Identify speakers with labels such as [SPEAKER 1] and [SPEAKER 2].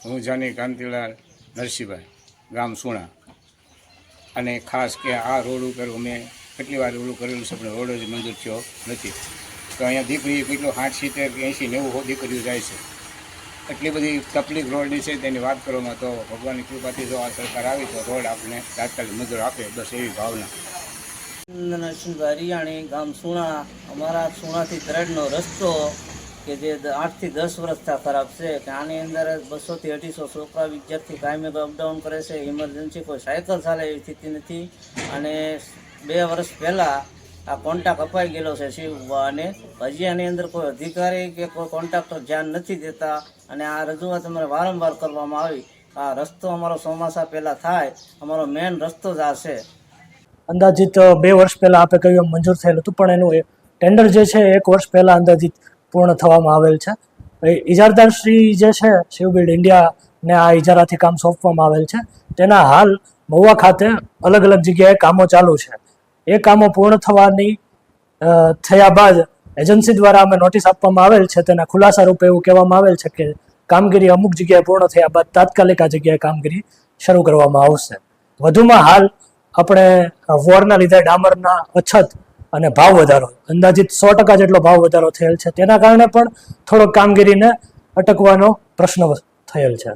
[SPEAKER 1] હું જાની કાંતિલાલ નરસિંહભાઈ, ગામ સુણા. અને ખાસ કે આ રોડ ઉપર અમે કેટલી વાર ઓલું કરેલું છે પણ રોડ જ મંજૂર થયો નથી. તો અહીંયા દીકરી કેટલો 60, 70, 80, 90 દીકરીઓ જાય છે. એટલી બધી તકલીફ રોડની છે તેની વાત કરવામાં તો ભગવાનની કૃપાથી જો આ સરકાર આવી તો રોડ આપણને તાત્કાલિક મંજૂર આપે, બસ એવી ભાવના.
[SPEAKER 2] નરસિંહભાઈ હરિયાણી, ગામ સુણા. અમારા સુણાથી ત્રડનો રસ્તો કે જે 8 થી 10 વર્ષથી ખરાબ છે કે આની અંદર 200 થી 250 છોકરા વિદ્યાર્થી કાયમી અપડાઉન કરે છે. ઇમરજન્સી કોઈ સાયકલ ચાલે એવી સ્થિતિ નથી. અને 2 વર્ષ પહેલાં આ કોન્ટ્રાક્ટ અપાઈ ગયેલો છે શિવવા, અને હજી આની અંદર કોઈ અધિકારી કે કોઈ કોન્ટ્રાક્ટર ધ્યાન નથી દેતા. અને આ રજૂઆત અમારે વારંવાર કરવામાં આવી. આ રસ્તો અમારો ચોમાસા પહેલાં થાય, અમારો મેઇન રસ્તો જ આ છે.
[SPEAKER 3] અંદાજિત 2 વર્ષ પહેલાં આપે કહ્યું એમ મંજૂર થયેલું હતું, પણ એનું ટેન્ડર જે છે 1 વર્ષ પહેલાં અંદાજિત પૂર્ણ થવામાં આવેલ છે. ઇજારદાર શ્રી જે છે શિવ બિલ્ડ ઇન્ડિયાને આ ઇજારાથી કામ સોંપવામાં આવેલ છે. તેના હાલ મહુવા ખાતે અલગ અલગ જગ્યાએ કામો ચાલુ છે. એ કામો પૂર્ણ થયા બાદ એજન્સી દ્વારા અમે નોટિસ આપવામાં આવેલ છે. તેના ખુલાસા રૂપે એવું કહેવામાં આવેલ છે કે કામગીરી અમુક જગ્યાએ પૂર્ણ થયા બાદ તાત્કાલિક આ જગ્યાએ કામગીરી શરૂ કરવામાં આવશે. વધુમાં હાલ આપણે વોરના લીધે ડામરના અછત અને ભાવ વધારો, અંદાજિત 100% જેટલો ભાવ વધારો થયેલ છે. તેના કારણે પણ થોડોક કામગીરીને અટકવાનો પ્રશ્ન થયેલ છે.